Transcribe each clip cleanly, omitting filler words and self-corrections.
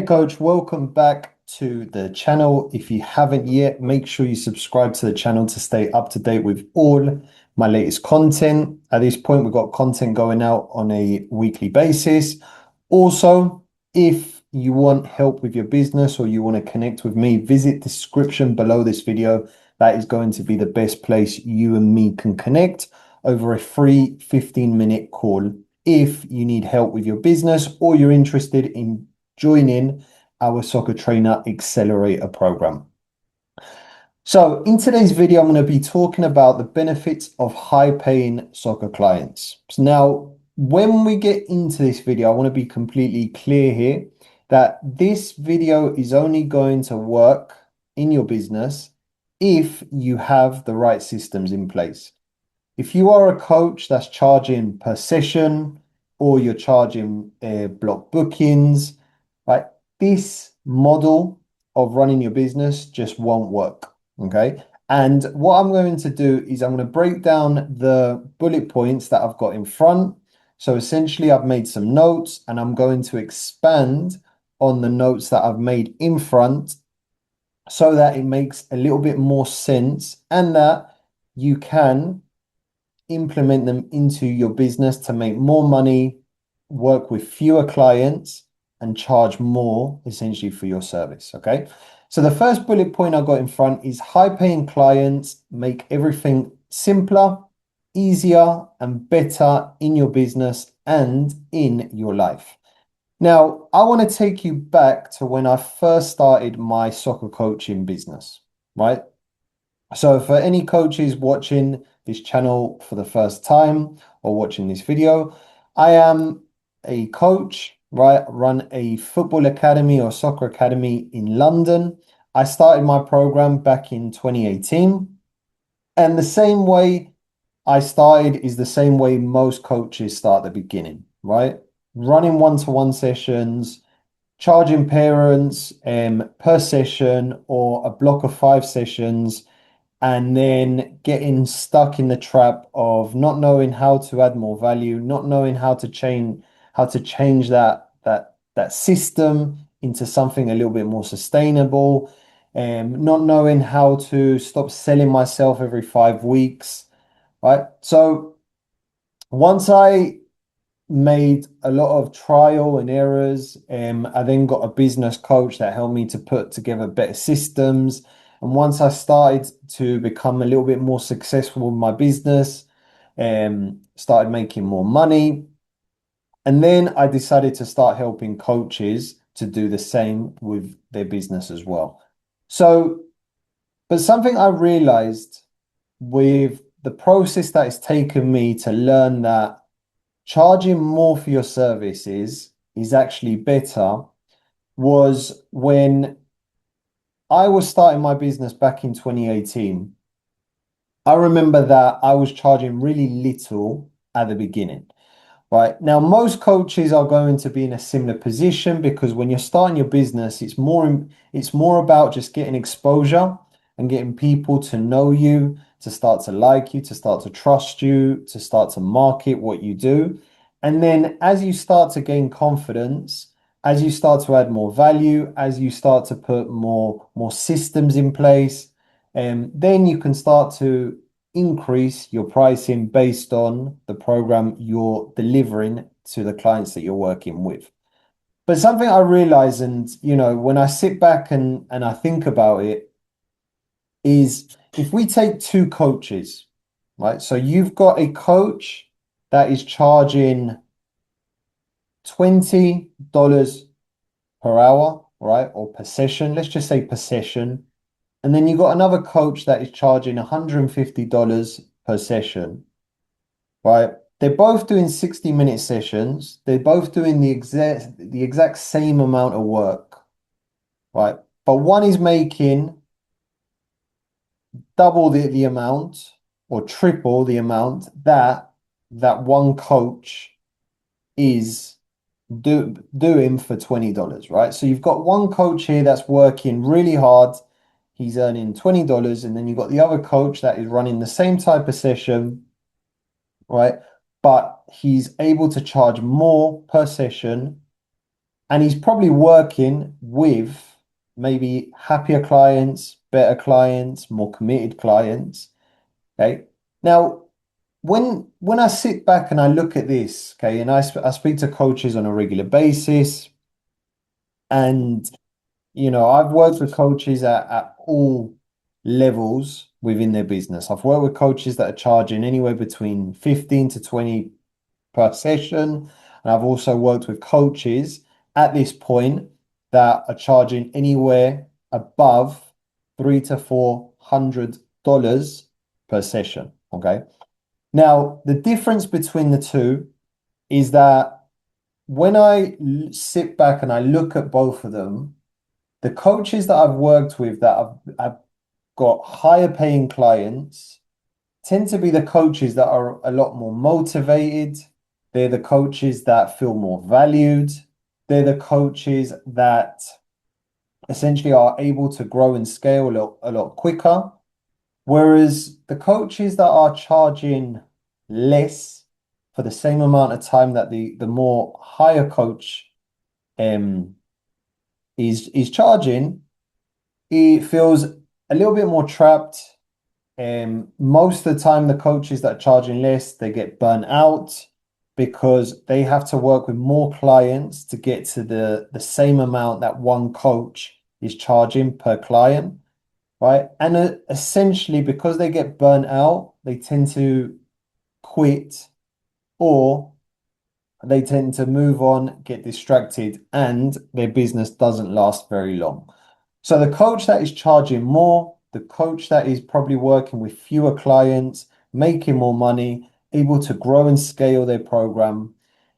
Coach, welcome back to the channel. If you haven't yet, make sure you subscribe to the channel to stay up to date with all my latest content. At this point, we've got content going out on a weekly basis. Also, if you want help with your business or you want to connect with me, visit the description below this video. That is going to be the best place you and me can connect over a free 15-minute call if you need help with your business or you're interested in joining our Soccer Trainer Accelerator program. So in today's video, I'm going to be talking about the benefits of high-paying soccer clients. So now, when we get into this video, I want to be completely clear here that this video is only going to work in your business if you have the right systems in place. If you are a coach that's charging per session or you're charging block bookings, right? This model of running your business just won't work, okay? And what I'm going to do is I'm going to break down the bullet points that I've got in front. So essentially I've made some notes and I'm going to expand on the notes that I've made in front so that it makes a little bit more sense and that you can implement them into your business to make more money, work with fewer clients, and charge more essentially for your service. Okay. So the first bullet point I got in front is high-paying clients make everything simpler, easier, and better in your business and in your life. Now, I want to take you back to when I first started my soccer coaching business, right? So for any coaches watching this channel for the first time or watching this video, I am a coach, right? Run a football academy or soccer academy in London. I started my program back in 2018. And the same way I started is the same way most coaches start at the beginning, right? Running one-to-one sessions, charging parents per session or a block of 5 sessions, and then getting stuck in the trap of not knowing how to add more value, not knowing how to change that system into something a little bit more sustainable, and not knowing how to stop selling myself every 5 weeks, right? So once I made a lot of trial and errors, I then got a business coach that helped me to put together better systems. And once I started to become a little bit more successful in my business, started making more money, and then I decided to start helping coaches to do the same with their business as well. So, but something I realized with the process that it's taken me to learn that charging more for your services is actually better was when I was starting my business back in 2018. I remember that I was charging really little at the beginning. Right now, most coaches are going to be in a similar position because when you're starting your business, it's more about just getting exposure and getting people to know you, to start to like you, to start to trust you, to start to market what you do. And then as you start to gain confidence, as you start to add more value, as you start to put more systems in place, then you can start to increase your pricing based on the program you're delivering to the clients that you're working with. But something I realize, and when I sit back and I think about it, is if we take two coaches, right? So you've got a coach that is charging $20 per hour, right? Or per session. Let's just say per session. And then you got another coach that is charging $150 per session, right? They're both doing 60-minute sessions. They're both doing the exact same amount of work, right? But one is making double the amount or triple the amount that one coach is doing for $20, right? So you've got one coach here that's working really hard. He's earning $20, and then you've got the other coach that is running the same type of session, right? But he's able to charge more per session and he's probably working with maybe happier clients, better clients, more committed clients. Okay. Now, when I sit back and I look at this, okay, and I speak to coaches on a regular basis, and I've worked with coaches at all levels within their business. I've worked with coaches that are charging anywhere between 15 to 20 per session. And I've also worked with coaches at this point that are charging anywhere above $300 to $400 per session. Okay. Now, the difference between the two is that when I sit back and I look at both of them, the coaches that I've worked with that have got higher paying clients tend to be the coaches that are a lot more motivated. They're the coaches that feel more valued. They're the coaches that essentially are able to grow and scale a lot quicker. Whereas the coaches that are charging less for the same amount of time that the more higher coach um is charging, it feels a little bit more trapped. Most of the time, the coaches that are charging less, they get burnt out because they have to work with more clients to get to the same amount that one coach is charging per client, right? And essentially, because they get burnt out, they tend to quit or they tend to move on, get distracted, and their business doesn't last very long. So the coach that is charging more, the coach that is probably working with fewer clients, making more money, able to grow and scale their program,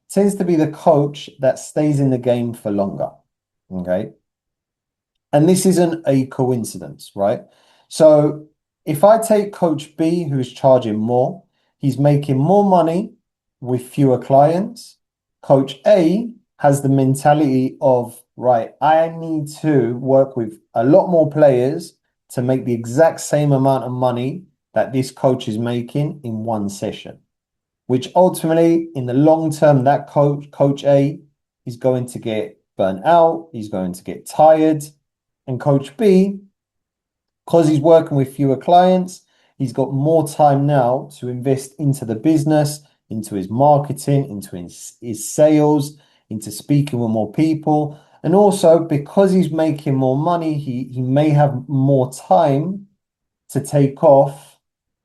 tends to be the coach that stays in the game for longer. Okay. And this isn't a coincidence, right? So if I take Coach B, who's charging more, he's making more money with fewer clients. Coach A has the mentality of, right, I need to work with a lot more players to make the exact same amount of money that this coach is making in one session, which ultimately, in the long term, that Coach A, is going to get burnt out, he's going to get tired. And Coach B, because he's working with fewer clients, he's got more time now to invest into the business, into his marketing, into his sales, into speaking with more people. And also because he's making more money, he may have more time to take off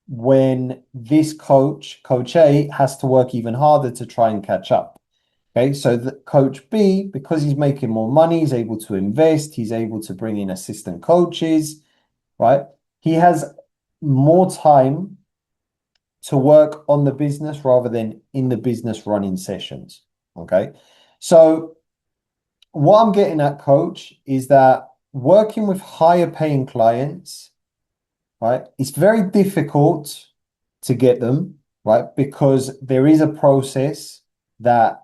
when this Coach A, has to work even harder to try and catch up. Okay, so the Coach B, because he's making more money, he's able to invest, he's able to bring in assistant coaches, right? He has more time to work on the business rather than in the business running sessions. Okay. So what I'm getting at, coach, is that working with higher paying clients, right, it's very difficult to get them, right? Because there is a process that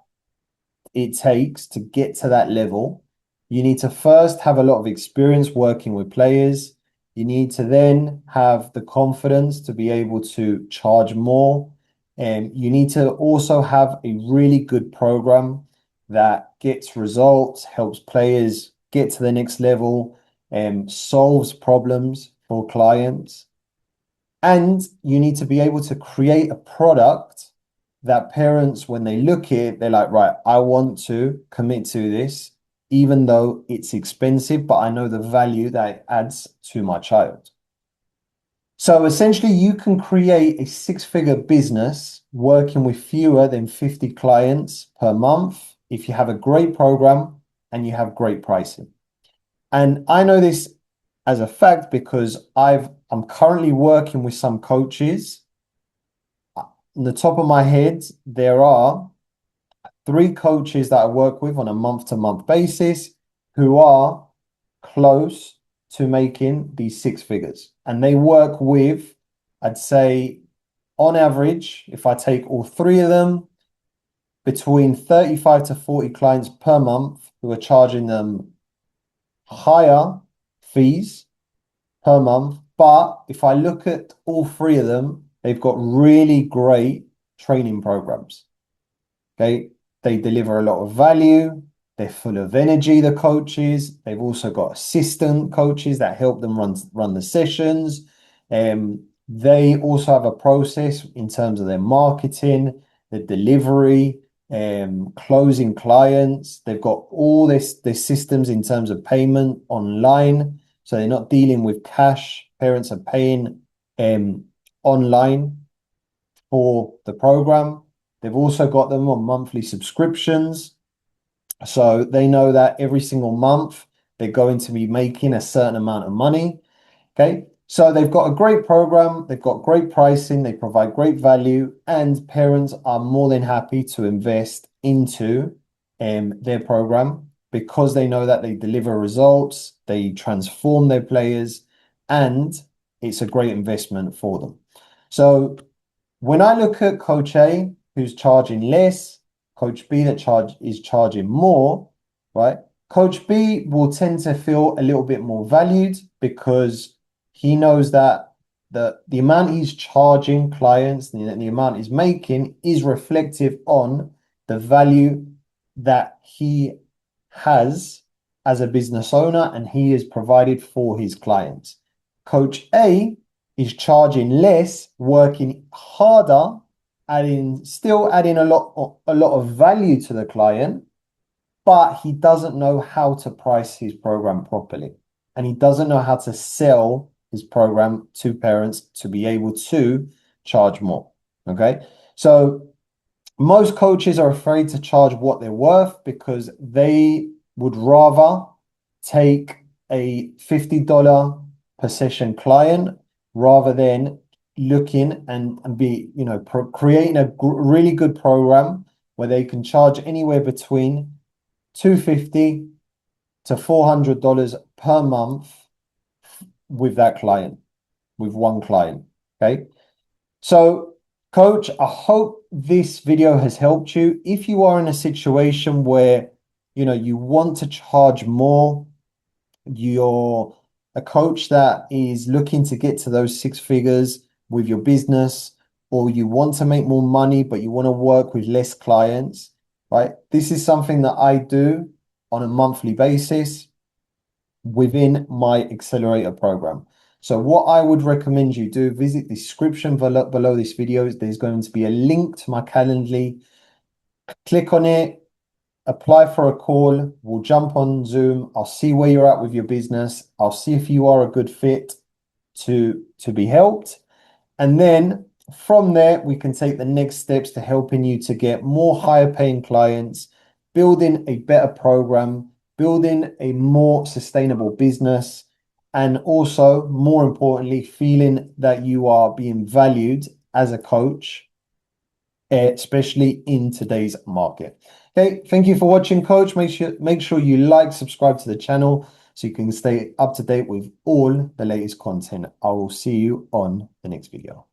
it takes to get to that level. You need to first have a lot of experience working with players. You need to then have the confidence to be able to charge more. And you need to also have a really good program that gets results, helps players get to the next level, and solves problems for clients. And you need to be able to create a product that parents, when they look at it, they're like, right, I want to commit to this, even though it's expensive, but I know the value that it adds to my child. So essentially, you can create a six-figure business working with fewer than 50 clients per month if you have a great program and you have great pricing. And I know this as a fact because I'm currently working with some coaches. On the top of my head, there are 3 coaches that I work with on a month-to-month basis who are close to making these six figures. And they work with, I'd say, on average, if I take all 3 of them, between 35 to 40 clients per month who are charging them higher fees per month. But if I look at all 3 of them, they've got really great training programs. Okay. They deliver a lot of value. They're full of energy, the coaches. They've also got assistant coaches that help them run the sessions. They also have a process in terms of their marketing, the delivery, closing clients. They've got all their systems in terms of payment online. So they're not dealing with cash. Parents are paying online for the program. They've also got them on monthly subscriptions. So they know that every single month they're going to be making a certain amount of money. Okay. So they've got a great program, they've got great pricing, they provide great value, and parents are more than happy to invest into their program because they know that they deliver results, they transform their players, and it's a great investment for them. So when I look at Coach A, who's charging less, Coach B that is charging more, right? Coach B will tend to feel a little bit more valued because he knows that the amount he's charging clients, the amount he's making is reflective on the value that he has as a business owner and he is provided for his clients. Coach A is charging less, working harder, still adding a lot of value to the client, but he doesn't know how to price his program properly. And he doesn't know how to sell his program to parents to be able to charge more. Okay. So most coaches are afraid to charge what they're worth because they would rather take a $50 per session client rather than looking and be, creating a really good program where they can charge anywhere between $250 to $400 per month with that client, with one client. Okay. So, coach, I hope this video has helped you. If you are in a situation where, you want to charge more, you're a coach that is looking to get to those six figures with your business, or you want to make more money, but you want to work with less clients, right? This is something that I do on a monthly basis within my accelerator program. So what I would recommend you do, visit the description below this video. There's going to be a link to my Calendly. Click on it, apply for a call. We'll jump on Zoom. I'll see where you're at with your business. I'll see if you are a good fit to be helped. And then from there, we can take the next steps to helping you to get more higher paying clients, building a better program, building a more sustainable business, and also, more importantly, feeling that you are being valued as a coach, especially in today's market. Okay, thank you for watching, coach. Make sure you like, subscribe to the channel so you can stay up to date with all the latest content. I will see you on the next video.